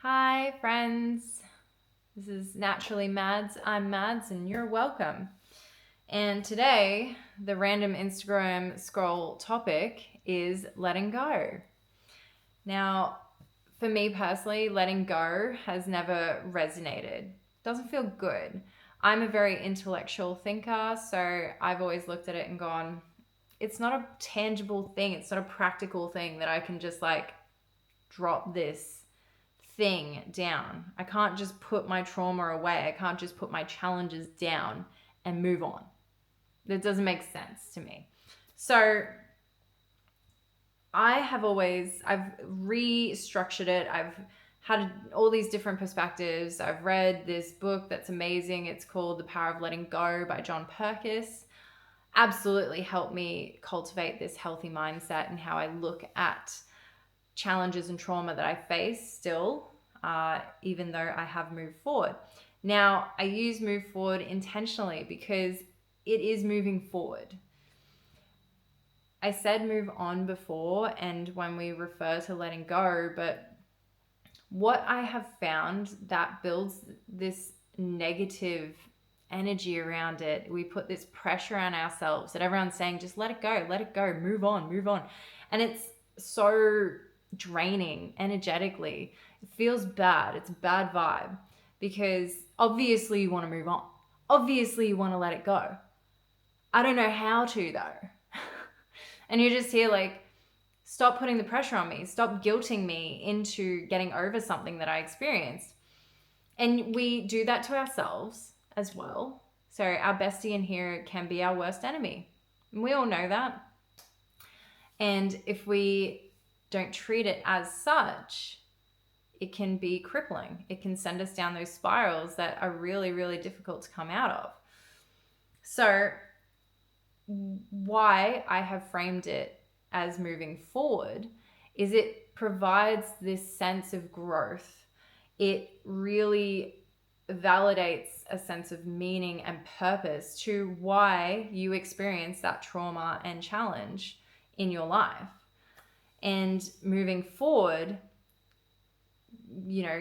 Hi, friends. This is Naturally Mads. I'm Mads, and you're welcome. And today, the random Instagram scroll topic is letting go. Now, for me personally, letting go has never resonated. Doesn't feel good. I'm a very intellectual thinker, so I've always looked at it and gone, it's not a tangible thing. It's not a practical thing that I can just like drop this thing down. I can't just put my trauma away. I can't just put my challenges down and move on. That doesn't make sense to me. So I've restructured it. I've had all these different perspectives. I've read this book that's amazing. It's called The Power of Letting Go by John Perkis. Absolutely helped me cultivate this healthy mindset and how I look at challenges and trauma that I face still, even though I have moved forward. Now, I use move forward intentionally because it is moving forward. I said move on before, and when we refer to letting go, but what I have found that builds this negative energy around it, we put this pressure on ourselves that everyone's saying, just let it go, move on, move on. And it's so draining energetically. It feels bad. It's a bad vibe because obviously you want to move on. Obviously you want to let it go. I don't know how to though. And you're just here like, stop putting the pressure on me. Stop guilting me into getting over something that I experienced. And we do that to ourselves as well. So our bestie in here can be our worst enemy. And we all know that. And if we don't treat it as such, it can be crippling. It can send us down those spirals that are really, really difficult to come out of. So, why I have framed it as moving forward is it provides this sense of growth. It really validates a sense of meaning and purpose to why you experience that trauma and challenge in your life. And moving forward,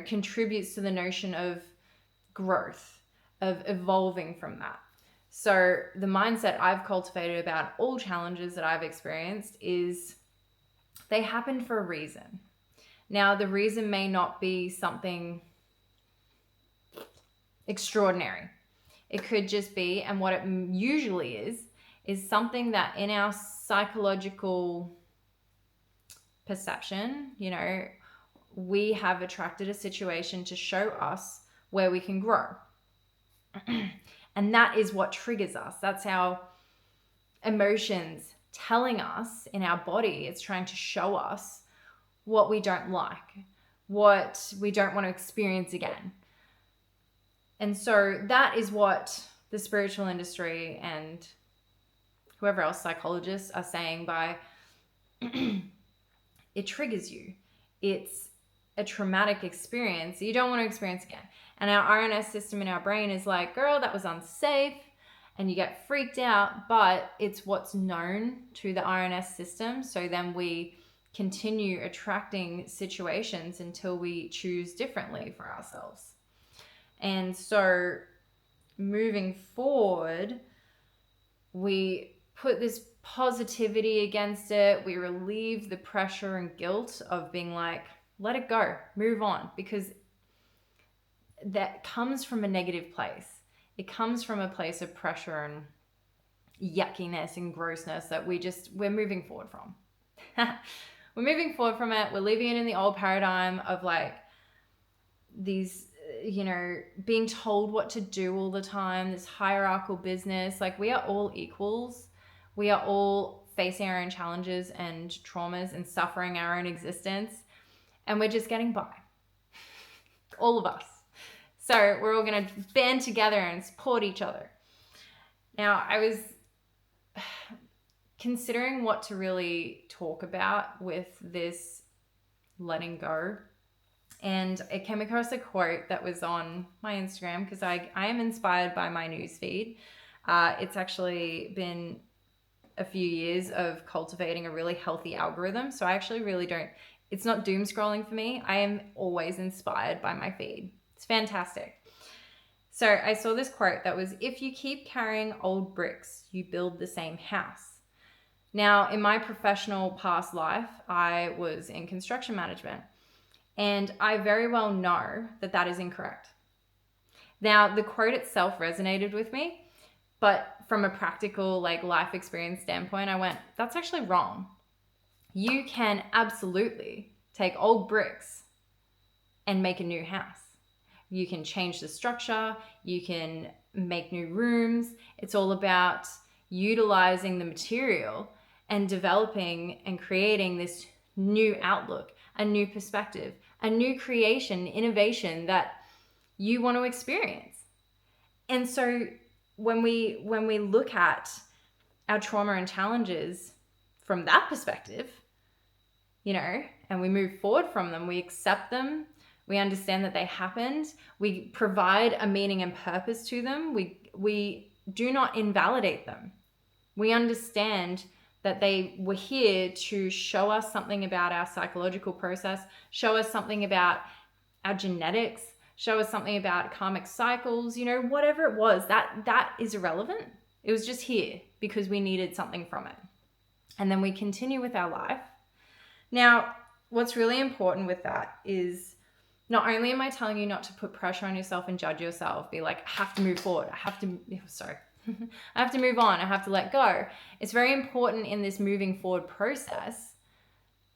contributes to the notion of growth, of evolving from that. So the mindset I've cultivated about all challenges that I've experienced is they happen for a reason. Now, the reason may not be something extraordinary. It could just be, and what it usually is something that in our psychological perception, we have attracted a situation to show us where we can grow. And that is what triggers us. That's our emotions telling us in our body. It's trying to show us what we don't like, what we don't want to experience again. And so that is what the spiritual industry and whoever else, psychologists, are saying by it triggers you. It's a traumatic experience that you don't want to experience again. And our RNS system in our brain is like, girl, that was unsafe. And you get freaked out, but it's what's known to the RNS system. So then we continue attracting situations until we choose differently for ourselves. And so moving forward, we put this positivity against it. We relieve the pressure and guilt of being like, let it go, move on, because that comes from a negative place. It comes from a place of pressure and yuckiness and grossness that we're moving forward from. We're moving forward from it. We're leaving it in the old paradigm of like these, being told what to do all the time, this hierarchical business. Like, we are all equals. We are all facing our own challenges and traumas and suffering our own existence. And we're just getting by. All of us. So we're all going to band together and support each other. Now, I was considering what to really talk about with this letting go. And I came across a quote that was on my Instagram because I am inspired by my newsfeed. It's actually been a few years of cultivating a really healthy algorithm. So I actually really don't It's not doom scrolling for me. I am always inspired by my feed. It's fantastic. So I saw this quote that was, if you keep carrying old bricks, you build the same house. Now, in my professional past life, I was in construction management, and I very well know that that is incorrect. Now, the quote itself resonated with me, but from a practical life experience standpoint, I went, that's actually wrong. You can absolutely take old bricks and make a new house. You can change the structure, you can make new rooms. It's all about utilizing the material and developing and creating this new outlook, a new perspective, a new creation, innovation that you want to experience. And so when we look at our trauma and challenges from that perspective, and we move forward from them, we accept them, we understand that they happened, we provide a meaning and purpose to them, we do not invalidate them. We understand that they were here to show us something about our psychological process, show us something about our genetics, show us something about karmic cycles, whatever it was, that is irrelevant. It was just here because we needed something from it. And then we continue with our life. Now, what's really important with that is, not only am I telling you not to put pressure on yourself and judge yourself, be like, I have to move forward, I have to move on, I have to let go. It's very important in this moving forward process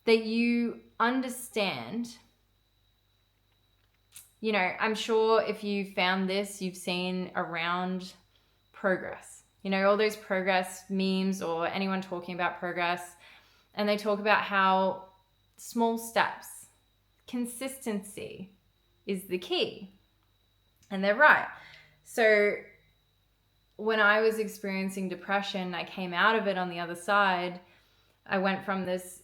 that you understand, I'm sure if you found this, you've seen around progress, all those progress memes or anyone talking about progress, and they talk about how small steps, consistency is the key. And they're right. So when I was experiencing depression, I came out of it on the other side. I went from this,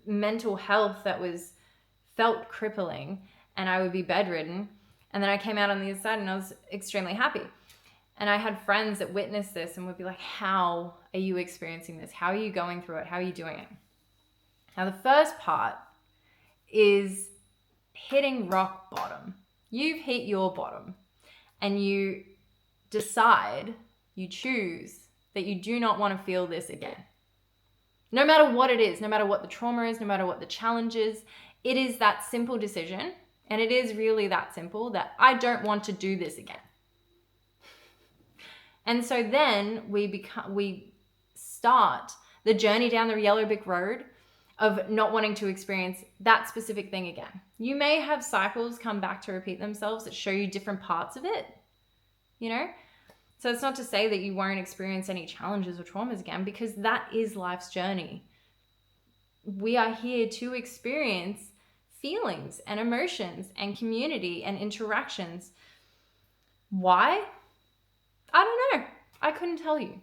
mental health that felt crippling, and I would be bedridden. And then I came out on the other side and I was extremely happy. And I had friends that witnessed this and would be like, how are you experiencing this? How are you going through it? How are you doing it? Now, the first part is hitting rock bottom. You've hit your bottom and you decide, you choose that you do not want to feel this again. No matter what it is, no matter what the trauma is, no matter what the challenge is, it is that simple decision. And it is really that simple that I don't want to do this again. And so then we start the journey down the yellow brick road of not wanting to experience that specific thing again. You may have cycles come back to repeat themselves that show you different parts of it, So it's not to say that you won't experience any challenges or traumas again, because that is life's journey. We are here to experience feelings and emotions and community and interactions. Why? I don't know. I couldn't tell you.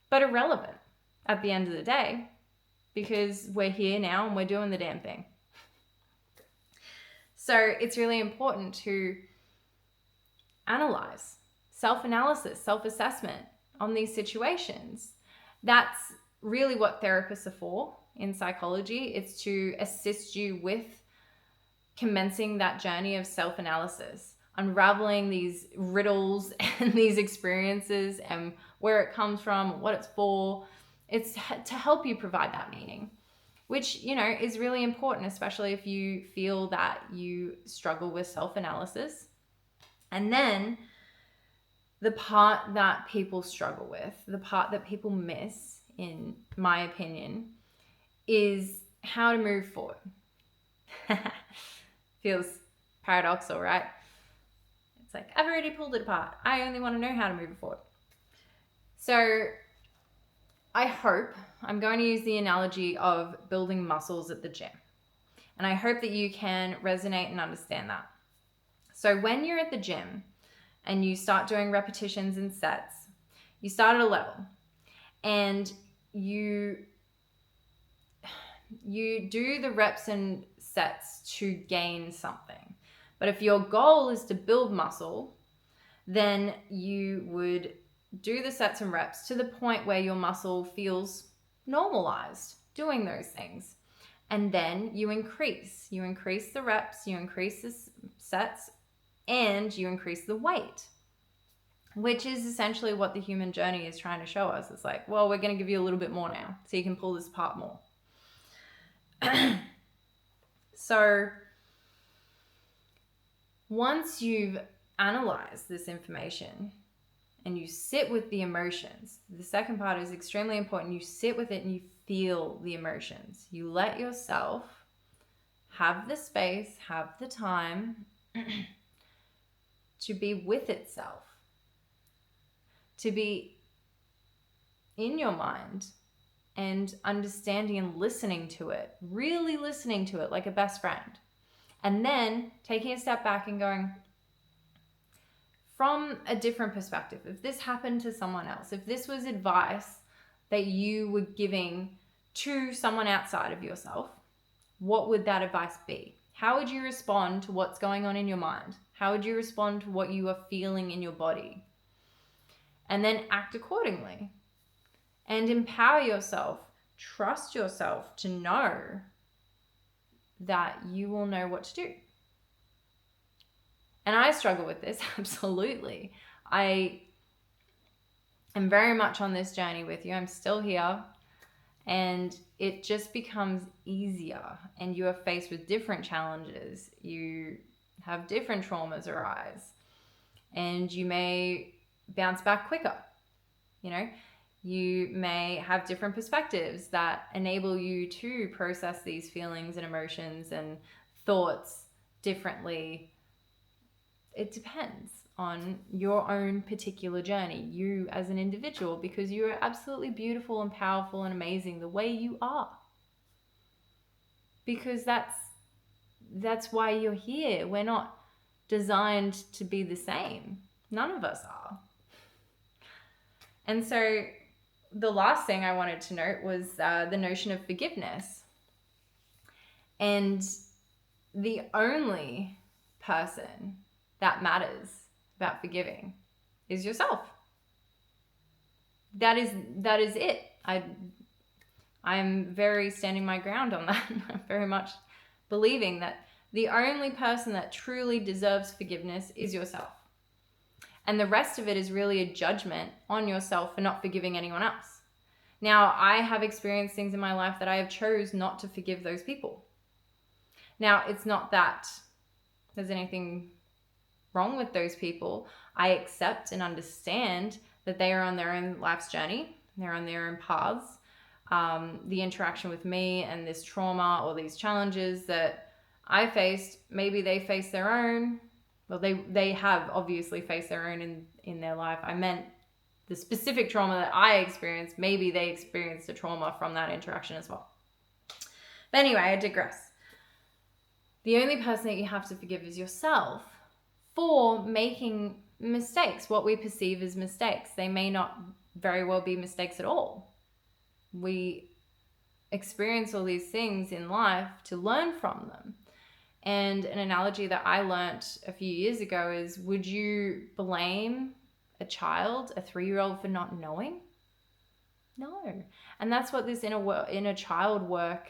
But irrelevant at the end of the day, because we're here now and we're doing the damn thing. So it's really important to analyze, self-analysis, self-assessment on these situations. That's really what therapists are for in psychology. It's to assist you with commencing that journey of self-analysis, unraveling these riddles and these experiences and where it comes from, what it's for. It's to help you provide that meaning, which, is really important, especially if you feel that you struggle with self-analysis. And then the part that people struggle with, the part that people miss, in my opinion, is how to move forward. Feels paradoxical, right? It's like, I've already pulled it apart. I only want to know how to move it forward. So I'm going to use the analogy of building muscles at the gym. And I hope that you can resonate and understand that. So when you're at the gym and you start doing repetitions and sets, you start at a level and you do the reps and sets to gain something. But if your goal is to build muscle, then you would do the sets and reps to the point where your muscle feels normalized. doing those things. And then you increase the reps, you increase the sets, and you increase the weight, which is essentially what the human journey is trying to show us. It's like, well, we're going to give you a little bit more now so you can pull this apart more. So once you've analyzed this information and you sit with the emotions, the second part is extremely important. You sit with it and you feel the emotions. You let yourself have the space, have the time to be with itself, to be in your mind and understanding and listening to it, really listening to it like a best friend. And then taking a step back and going, from a different perspective, if this happened to someone else, if this was advice that you were giving to someone outside of yourself, what would that advice be? How would you respond to what's going on in your mind? How would you respond to what you are feeling in your body? And then act accordingly and empower yourself. Trust yourself to know that you will know what to do. And I struggle with this, absolutely. I am very much on this journey with you. I'm still here. And it just becomes easier. And you are faced with different challenges. You have different traumas arise. And you may bounce back quicker. You know, you may have different perspectives that enable you to process these feelings and emotions and thoughts differently. It depends on your own particular journey, you as an individual, because you are absolutely beautiful and powerful and amazing the way you are. Because that's why you're here. We're not designed to be the same. None of us are. And so the last thing I wanted to note was the notion of forgiveness. And the only person that matters about forgiving is yourself. That is it. I'm very standing my ground on that. I'm very much believing that the only person that truly deserves forgiveness is yourself. And the rest of it is really a judgment on yourself for not forgiving anyone else. Now, I have experienced things in my life that I have chose not to forgive those people. Now, it's not that there's anything wrong with those people. I accept and understand that they are on their own life's journey. They're on their own paths. The interaction with me and this trauma or these challenges that I faced, maybe they face their own. Well, they have obviously faced their own in their life. I meant the specific trauma that I experienced, maybe they experienced a trauma from that interaction as well. But anyway, I digress. The only person that you have to forgive is yourself for making mistakes, what we perceive as mistakes. They may not very well be mistakes at all. We experience all these things in life to learn from them. And an analogy that I learnt a few years ago is, would you blame a child, a 3-year-old, for not knowing? No. And that's what this inner child work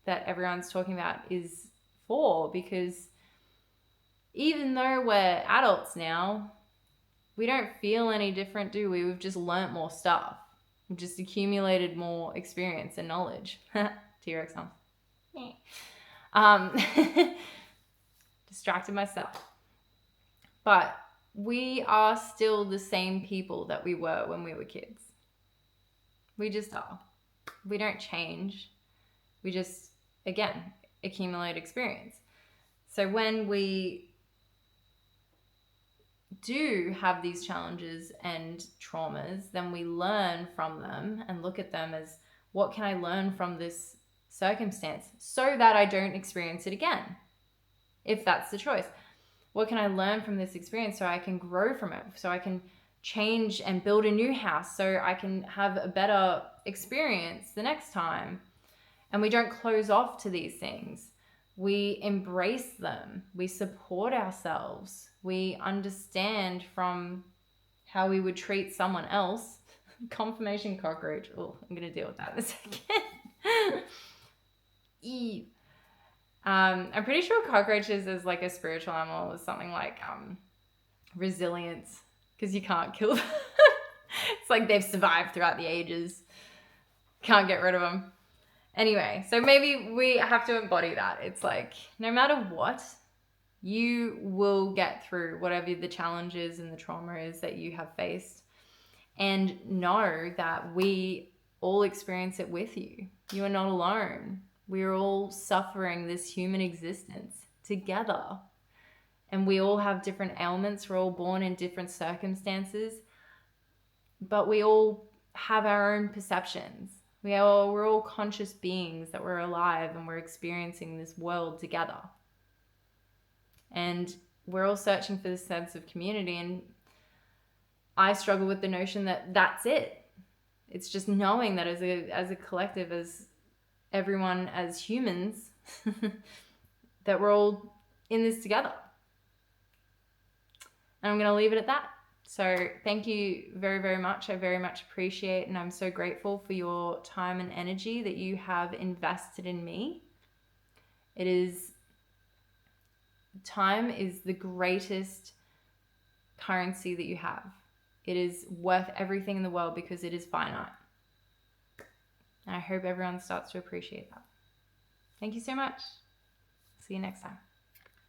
that everyone's talking about is for, because even though we're adults now, we don't feel any different, do we? We've just learnt more stuff. We've just accumulated more experience and knowledge. T-Rex sounds. Distracted myself. But we are still the same people that we were when we were kids. We just are. We don't change. We just, again, accumulate experience. So when we do have these challenges and traumas, then we learn from them and look at them as, what can I learn from this circumstance so that I don't experience it again? If that's the choice. What can I learn from this experience so I can grow from it, so I can change and build a new house, so I can have a better experience the next time? And we don't close off to these things. We embrace them. We support ourselves. We understand from how we would treat someone else. Confirmation cockroach. Oh, I'm going to deal with that in a second. Ew. I'm pretty sure cockroaches is like a spiritual animal or something like resilience, because you can't kill them. It's like they've survived throughout the ages. Can't get rid of them. Anyway, so maybe we have to embody that. It's like no matter what, you will get through whatever the challenges and the trauma is that you have faced. And know that we all experience it with you. You are not alone. We're all suffering this human existence together. And we all have different ailments. We're all born in different circumstances. But we all have our own perceptions. We're all conscious beings that we're alive and we're experiencing this world together. And we're all searching for this sense of community. And I struggle with the notion that that's it. It's just knowing that as a collective, as everyone, as humans, that we're all in this together. And I'm going to leave it at that. So thank you very, very much. I very much appreciate, and I'm so grateful for your time and energy that you have invested in me. Time is the greatest currency that you have. It is worth everything in the world because it is finite. And I hope everyone starts to appreciate that. Thank you so much. See you next time.